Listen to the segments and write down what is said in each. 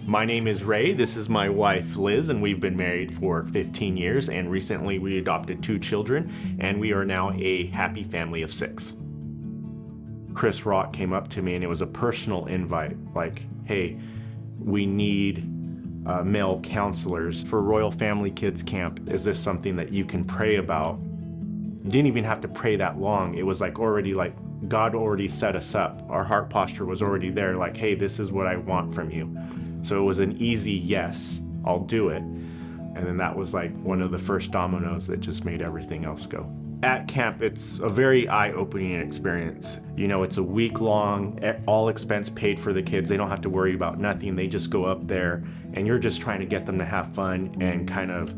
My name is Ray, this is my wife Liz, and we've been married for 15 years, and recently we adopted 2 children, and we are now a happy family of 6. Chris Rock came up to me and it was a personal invite, like, hey, we need male counselors for Royal Family Kids Camp. Is this something that you can pray about? You didn't even have to pray that long. It was like already like God already set us up. Our heart posture was already there, like, hey, this is what I want from you. So it was an easy yes, I'll do it. And then that was like one of the first dominoes that just made everything else go. At camp, it's a very eye-opening experience. You know, it's a week-long, all expense paid for the kids. They don't have to worry about nothing. They just go up there and you're just trying to get them to have fun and kind of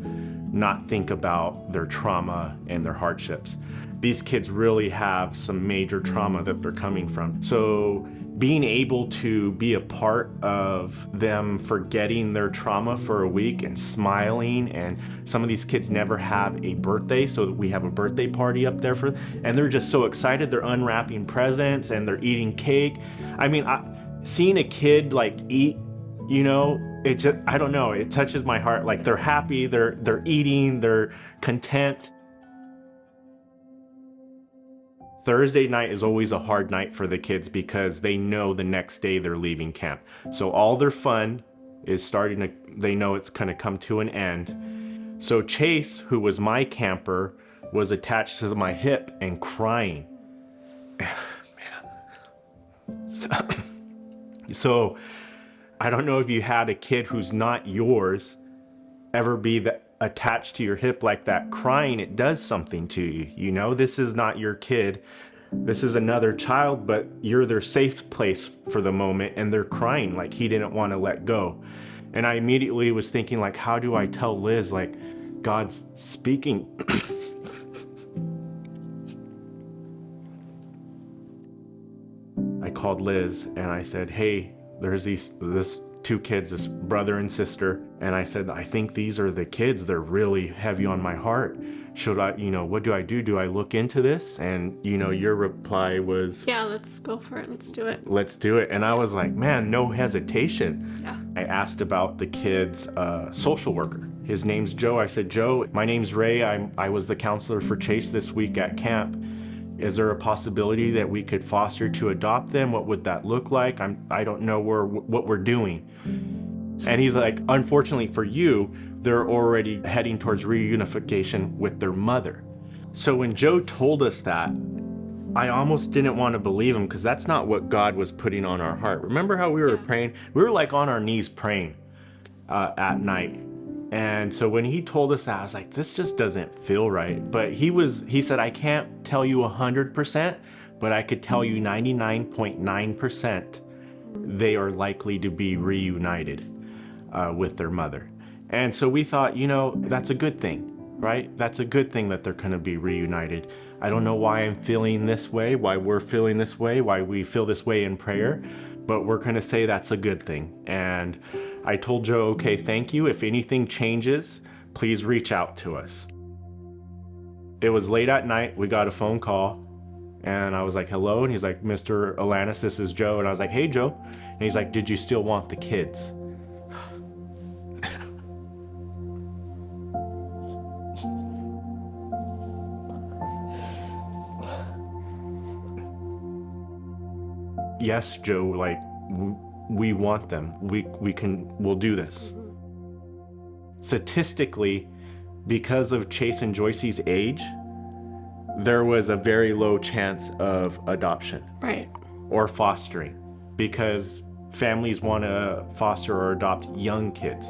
not think about their trauma and their hardships. These kids really have some major trauma that they're coming from. So being able to be a part of them forgetting their trauma for a week and smiling, and some of these kids never have a birthday, so we have a birthday party up there for, and they're just so excited. They're unwrapping presents and they're eating cake. I mean, seeing a kid like eat, you know, it just, I don't know, it touches my heart. Like they're happy, they're eating, they're content. Thursday night is always a hard night for the kids because they know the next day they're leaving camp. So all their fun is they know it's gonna come to an end. So Chase, who was my camper, was attached to my hip and crying. Man. So I don't know if you had a kid who's not yours ever be attached to your hip like that, crying. It does something to you. You know, this is not your kid. This is another child, but you're their safe place for the moment, and they're crying like he didn't want to let go. And I immediately was thinking, like, how do I tell Liz, like, God's speaking? I called Liz and I said, hey, there's this 2 kids, this brother and sister. And I said, I think these are the kids. They're really heavy on my heart. Should I, you know, what do I do? Do I look into this? And, you know, your reply was, yeah, let's go for it. Let's do it. Let's do it. And I was like, man, no hesitation. Yeah. I asked about the kid's social worker. His name's Joe. I said, Joe, my name's Ray. I was the counselor for Chase this week at camp. Is there a possibility that we could foster to adopt them? What would that look like? I don't know what we're doing. And he's like, unfortunately for you, they're already heading towards reunification with their mother. So when Joe told us that, I almost didn't want to believe him, because that's not what God was putting on our heart. Remember how we were praying? We were like on our knees praying at night. And so when he told us that, I was like, this just doesn't feel right. But he said, I can't tell you 100%, but I could tell you 99.9% they are likely to be reunited with their mother. And so we thought, you know, that's a good thing, right? That's a good thing that they're going to be reunited. I don't know why I'm feeling this way, why we're feeling this way, why we feel this way in prayer, but we're going to say that's a good thing. And I told Joe, okay, thank you. If anything changes, please reach out to us. It was late at night. We got a phone call and I was like, hello. And he's like, Mr. Alanis, this is Joe. And I was like, hey, Joe. And he's like, did you still want the kids? Yes, Joe, like, we want them. We'll do this. Statistically, because of Chase and Joyce's age, there was a very low chance of adoption. Right. Or fostering, because families want to foster or adopt young kids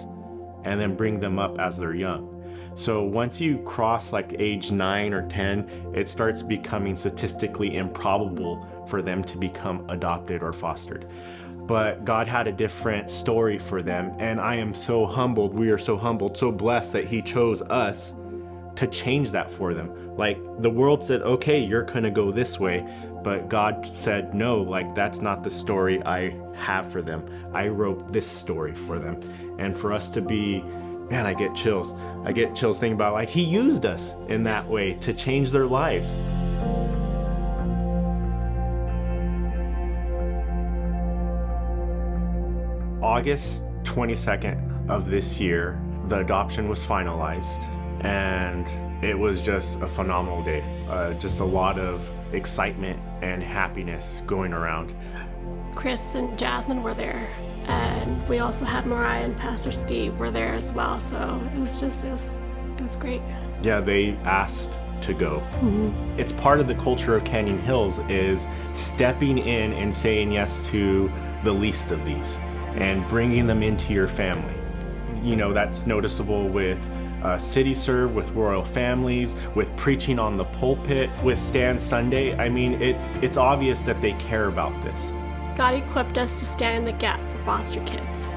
and then bring them up as they're young. So once you cross like age 9 or 10, it starts becoming statistically improbable for them to become adopted or fostered. But God had a different story for them, and I am so humbled, we are so humbled, so blessed that He chose us to change that for them. Like, the world said, okay, you're gonna go this way, but God said, no, like, that's not the story I have for them. I wrote this story for them. And for us to be, man, I get chills thinking about, like, He used us in that way to change their lives. August 22nd of this year, the adoption was finalized, and it was just a phenomenal day. Just a lot of excitement and happiness going around. Chris and Jasmine were there, and we also had Mariah and Pastor Steve were there as well, so it was great. Yeah, they asked to go. It's part of the culture of Canyon Hills is stepping in and saying yes to the least of these and bringing them into your family. You know, that's noticeable with City Serve, with Royal Families, with preaching on the pulpit, with Stand Sunday. I mean, it's obvious that they care about this. God equipped us to stand in the gap for foster kids.